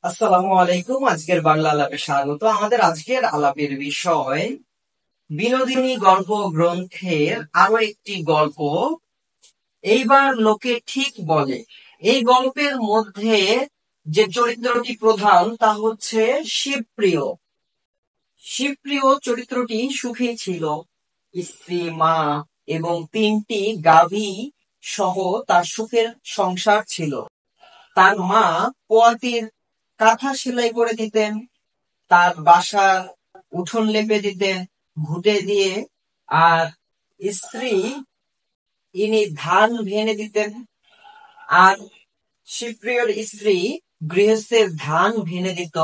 আসসালামু আলাইকুম। আজকের বাংলা আলাপে স্বাগত। আমাদের আজকের আলাপের বিষয় বিনোদিনী গল্প গ্রন্থের আরো একটি গল্প, এইবার লোকে ঠিক বলে। এই গল্পের মধ্যে যে চরিত্রটি প্রধান তা হচ্ছে শিবপ্রিয়। শিবপ্রিয় চরিত্রটি সুখী ছিল। স্ত্রী, মা এবং 3টি গাভী সহ তার সুখের সংসার ছিল। তার মা পোয়াতির কাঁথা সেলাই করে দিতেন, তার বাসার উঠোন লেপে দিতেন ঘুঁটে দিয়ে। আর স্ত্রী ইনি ধান ভেঙে দিতেন। আর শিবপ্রিয়র স্ত্রী গৃহস্থের ধান ভেঙে দিত।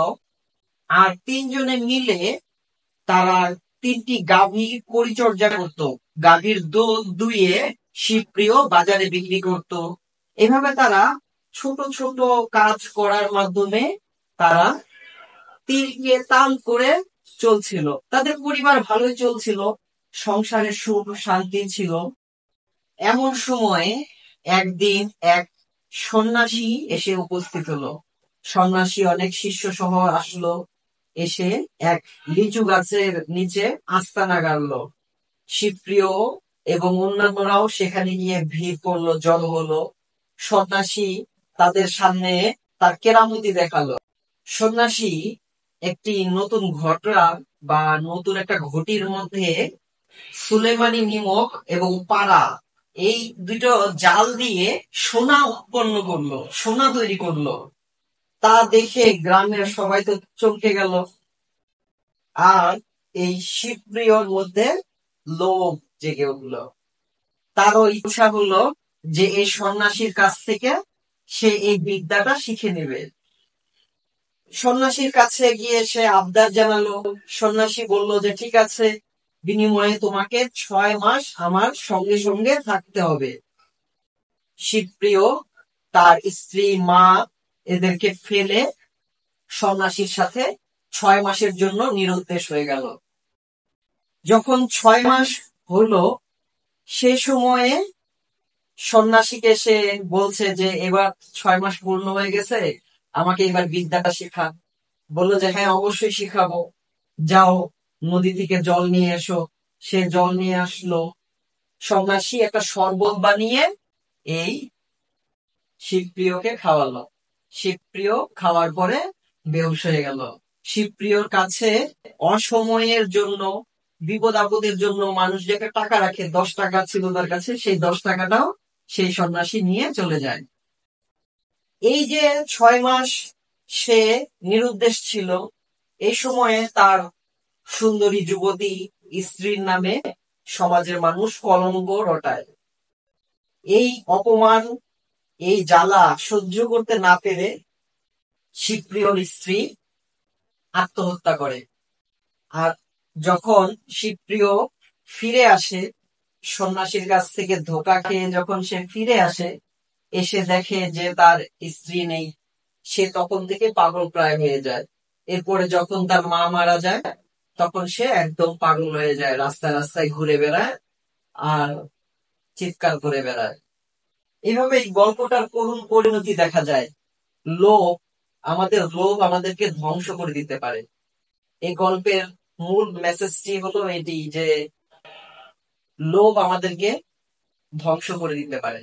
আর 3জনে মিলে তারা 3টি গাভীর পরিচর্যা করত। গাভীর দুধ দুইয়ে শিবপ্রিয় বাজারে বিক্রি করত। এভাবে তারা ছোট ছোট কাজ করার মাধ্যমে তারা তীরকে টান করে চলছিল। তাদের পরিবার ভালোই চলছিল, সংসারে সুখ শান্তি ছিল। এমন সময় একদিন এক সন্ন্যাসী এসে উপস্থিত হলো। সন্ন্যাসী অনেক শিষ্য সহ আসলো, এসে এক লিচু গাছের নিচে আস্তানা গাড়লো। শিবপ্রিয় এবং অন্যান্যরাও সেখানে গিয়ে ভিড় করলো, জড়ো হলো। সন্ন্যাসী তাদের সামনে তার কেরামতি দেখালো। সন্ন্যাসী একটি নতুন ঘটনা বা নতুন একটা ঘটির মধ্যে সুলেমানি নিমক এবং পাড়া, এই দুটো জাল দিয়ে সোনা উৎপন্ন করলো, সোনা তৈরি করলো। তা দেখে গ্রামের সবাই তো চমকে গেল। আর এই শিবপ্রিয়র মধ্যে লোভ জেগে উঠলো। তারও ইচ্ছা হলো যে এই সন্ন্যাসীর কাছ থেকে সে এই বিদ্যাটা শিখে নেবে। সন্ন্যাসীর কাছে গিয়ে সে আবদার জানালো। সন্ন্যাসী বলল যে ঠিক আছে, বিনিময়ে তোমাকে 6 মাস আমার সঙ্গে সঙ্গে থাকতে হবে। শিবপ্রিয় তার স্ত্রী, মা এদেরকে ফেলে সন্ন্যাসীর সাথে 6 মাসের জন্য নিরুদ্দেশ হয়ে গেল। যখন 6 মাস হলো, সে সময়ে সন্ন্যাসীকে সে বলছে যে এবার 6 মাস পূর্ণ হয়ে গেছে, আমাকে এবার বিদ্যাটা শেখা। বললো যে হ্যাঁ, অবশ্যই শিখাবো, যাও নদী থেকে জল নিয়ে এসো। সে জল নিয়ে আসলো। সন্ন্যাসী একটা শরবত বানিয়ে এই শিবপ্রিয়কে খাওয়ালো। শিবপ্রিয় খাওয়ার পরে বেহুশ হয়ে গেল। শিবপ্রিয়র কাছে অসময়ের জন্য, বিপদ আপদের জন্য মানুষ যে একটা টাকা রাখে, 10 টাকা ছিল তার কাছে, সেই 10 টাকাটাও সেই সন্ন্যাসী নিয়ে চলে যায়। এই যে 6 মাস সে নিরুদ্দেশ ছিল, এই সময়ে তার সুন্দরী যুবতী স্ত্রীর নামে সমাজের মানুষ কলঙ্ক রটায়। এই অপমান, এই জ্বালা সহ্য করতে না পেরে শিবপ্রিয়র স্ত্রী আত্মহত্যা করে। আর যখন শিবপ্রিয় ফিরে আসে, সন্ন্যাসীর কাছ থেকে ধোঁকা খেয়ে যখন সে ফিরে আসে, এসে দেখে যে তার স্ত্রী নেই। সে তখন থেকে পাগল প্রায় হয়ে যায়। এরপরে যখন তার মা মারা যায়, তখন সে একদম পাগল হয়ে যায়, রাস্তায় রাস্তায় ঘুরে বেড়ায় আর চিৎকার করে বেড়ায়। এইভাবে এই গল্পটার করুণ পরিণতি দেখা যায়। লোভ, আমাদের লোভ আমাদেরকে ধ্বংস করে দিতে পারে। এই গল্পের মূল মেসেজটি হলো এটি যে লোভ আমাদেরকে ধ্বংস করে দিতে পারে।